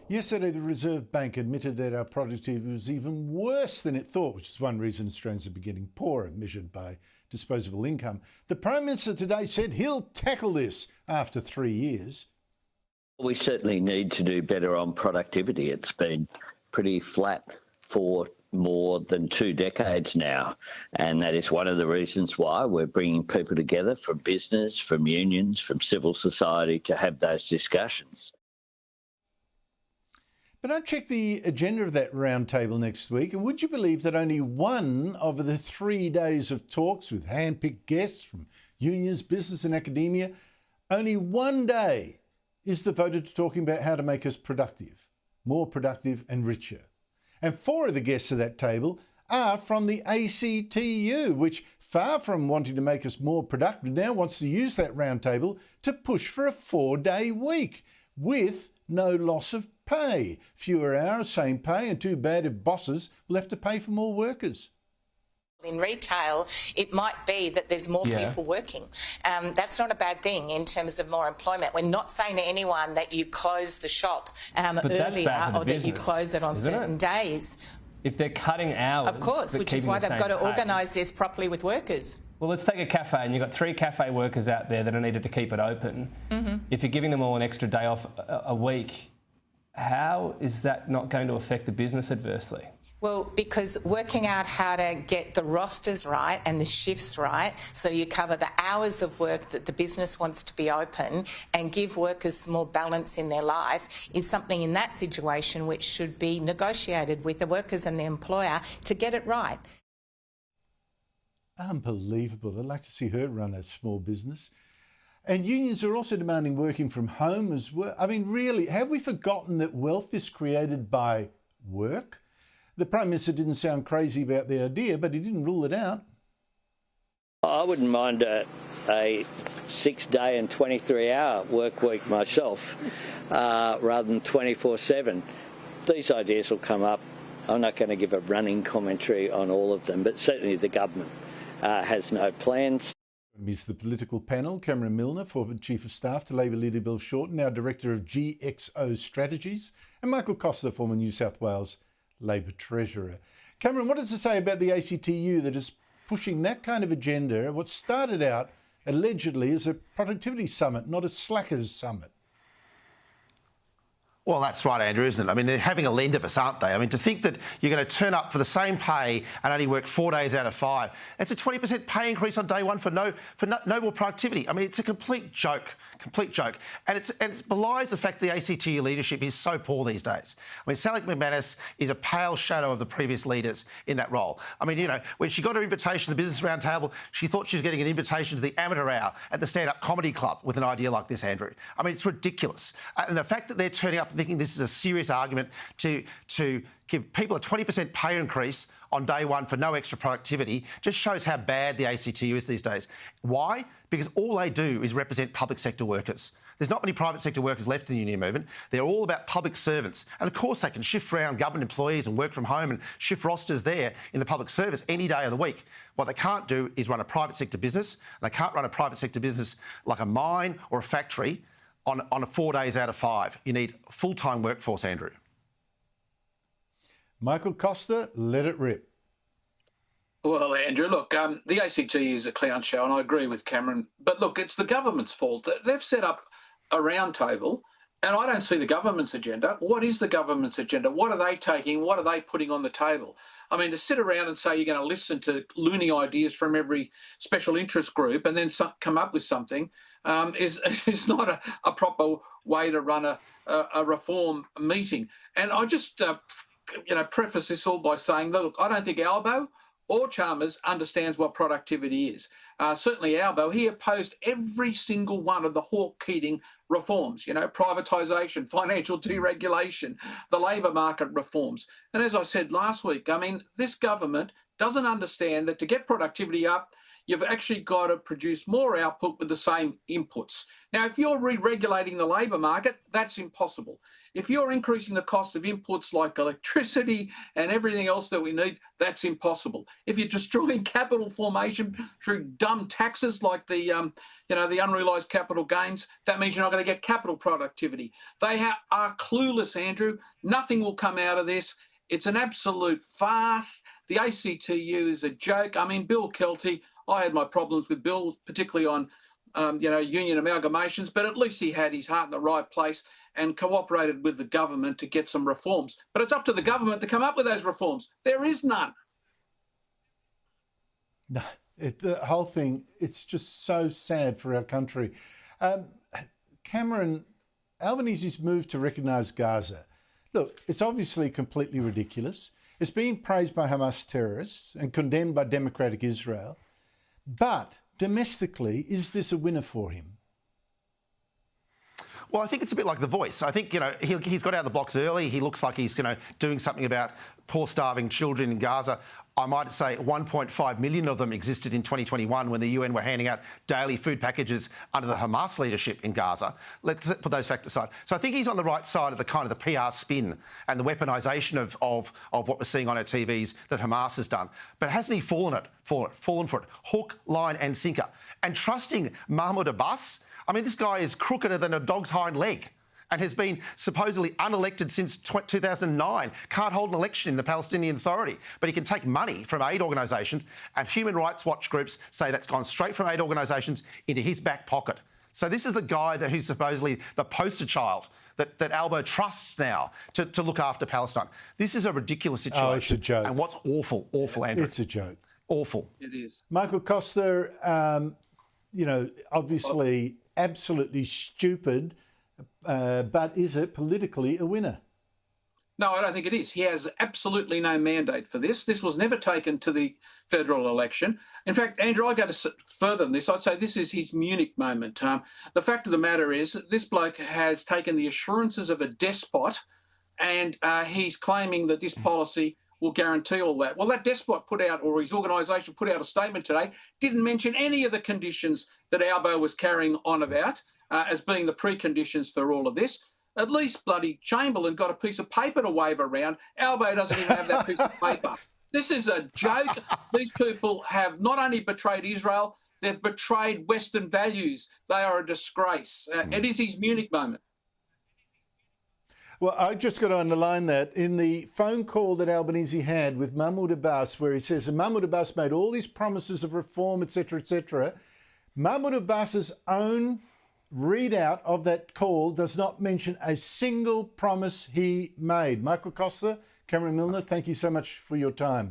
Yesterday, the Reserve Bank admitted that our productivity was even worse than it thought, which is one reason Australians are getting poorer, measured by disposable income. The Prime Minister today said he'll tackle this after 3 years. We certainly need to do better on productivity. It's been pretty flat for more than 2 decades now, and that is one of the reasons why we're bringing people together from business, from unions, from civil society to have those discussions. But I checked the agenda of that roundtable next week, and would you believe that only one of the 3 days of talks with hand-picked guests from unions, business and academia, only one day is devoted to talking about how to make us productive, more productive and richer. And 4 of the guests at that table are from the ACTU, which, far from wanting to make us more productive, now wants to use that roundtable to push for a 4-day week with no loss of pay. Fewer hours, same pay, and too bad if bosses will have to pay for more workers. In retail, it might be that there's more people working. That's not a bad thing in terms of more employment. We're not saying to anyone that you close the shop earlier or that you close it on certain days. If they're cutting hours... Of course, which is why they've got to organise this properly with workers. Well, let's take a cafe, and you've got 3 cafe workers out there that are needed to keep it open. If you're giving them all an extra day off a week, how is that not going to affect the business adversely? Well, because working out how to get the rosters right and the shifts right so you cover the hours of work that the business wants to be open and give workers some more balance in their life is something in that situation which should be negotiated with the workers and the employer to get it right. Unbelievable. I'd like to see her run a small business. And unions are also demanding working from home as well. I mean, really, have we forgotten that wealth is created by work? The Prime Minister didn't sound crazy about the idea, but he didn't rule it out. I wouldn't mind a 6-day and 23-hour work week myself, rather than 24/7. These ideas will come up. I'm not going to give a running commentary on all of them, but certainly the government has no plans. He's the political panel, Cameron Milner, former Chief of Staff to Labor leader Bill Shorten, now Director of GXO Strategies, and Michael Costa, former New South Wales Labor Treasurer. Cameron, what does it say about the ACTU that is pushing that kind of agenda, what started out allegedly as a productivity summit, not a slackers summit? Well, that's right, Andrew, isn't it? I mean, they're having a lend of us, aren't they? I mean, to think that you're going to turn up for the same pay and only work 4 days out of 5, that's a 20% pay increase on day one for no more productivity. I mean, it's a complete joke. And it belies the fact the ACTU leadership is so poor these days. I mean, Sally McManus is a pale shadow of the previous leaders in that role. I mean, you know, when she got her invitation to the Business Roundtable, she thought she was getting an invitation to the Amateur Hour at the Stand-Up Comedy Club with an idea like this, Andrew. I mean, it's ridiculous. And the fact that they're turning up thinking this is a serious argument to give people a 20% pay increase on day one for no extra productivity just shows how bad the ACTU is these days. Why? Because all they do is represent public sector workers. There's not many private sector workers left in the union movement. They're all about public servants. And of course they can shift around government employees and work from home and shift rosters there in the public service any day of the week. What they can't do is run a private sector business. They can't run a private sector business like a mine or a factory on 4 days out of 5. You need a full-time workforce, Andrew. Michael Costa, let it rip. Well, Andrew, look, the ACT is a clown show, and I agree with Cameron. But look, it's the government's fault. They've set up a round table, and I don't see the government's agenda. What is the government's agenda? What are they taking? What are they putting on the table? I mean, to sit around and say you're going to listen to loony ideas from every special interest group and then come up with something is not a proper way to run a reform meeting. And I just, preface this all by saying that, look, I don't think Albo or Chalmers understands what productivity is. Certainly Albo, he opposed every single one of the Hawke-Keating reforms, privatisation, financial deregulation, the labour market reforms. And as I said last week, I mean, this government doesn't understand that to get productivity up, you've actually got to produce more output with the same inputs. Now, if you're re-regulating the labour market, that's impossible. If you're increasing the cost of inputs like electricity and everything else that we need, that's impossible. If you're destroying capital formation through dumb taxes like the unrealised capital gains, that means you're not going to get capital productivity. They are clueless, Andrew. Nothing will come out of this. It's an absolute farce. The ACTU is a joke. I mean, Bill Kelty, I had my problems with Bill, particularly on union amalgamations, but at least he had his heart in the right place and cooperated with the government to get some reforms. But it's up to the government to come up with those reforms. There is none. No, the whole thing, it's just so sad for our country. Cameron, Albanese's move to recognise Gaza, look, it's obviously completely ridiculous. It's being praised by Hamas terrorists and condemned by democratic Israel. But domestically, is this a winner for him? Well, I think it's a bit like The Voice. I think, he's got out of the blocks early. He looks like he's, doing something about poor, starving children in Gaza. I might say 1.5 million of them existed in 2021 when the UN were handing out daily food packages under the Hamas leadership in Gaza. Let's put those facts aside. So I think he's on the right side of the PR spin and the weaponisation of what we're seeing on our TVs that Hamas has done. But hasn't he fallen for it? Hook, line and sinker. And trusting Mahmoud Abbas, I mean, this guy is crookeder than a dog's hind leg and has been supposedly unelected since 2009, can't hold an election in the Palestinian Authority, but he can take money from aid organisations, and human rights watch groups say that's gone straight from aid organisations into his back pocket. So this is the guy who's supposedly the poster child that Albo trusts now to look after Palestine. This is a ridiculous situation. Oh, it's a joke. And what's awful, Andrew. It's a joke. Awful. It is. Michael Costa, obviously absolutely stupid, but is it politically a winner? No, I don't think it is. He has absolutely no mandate for this. This was never taken to the federal election. In fact, Andrew, I go to further than this. I'd say this is his Munich moment. The fact of the matter is that this bloke has taken the assurances of a despot and he's claiming that this policy will guarantee all that. Well, that despot put out, or his organisation put out a statement today, didn't mention any of the conditions that Albo was carrying on about as being the preconditions for all of this. At least bloody Chamberlain got a piece of paper to wave around. Albo doesn't even have that piece of paper. This is a joke. These people have not only betrayed Israel, they've betrayed Western values. They are a disgrace. It is his Munich moment. Well, I just got to underline that in the phone call that Albanese had with Mahmoud Abbas, where he says, and Mahmoud Abbas made all these promises of reform, etc., Mahmoud Abbas's own readout of that call does not mention a single promise he made. Michael Costa, Cameron Milner, thank you so much for your time.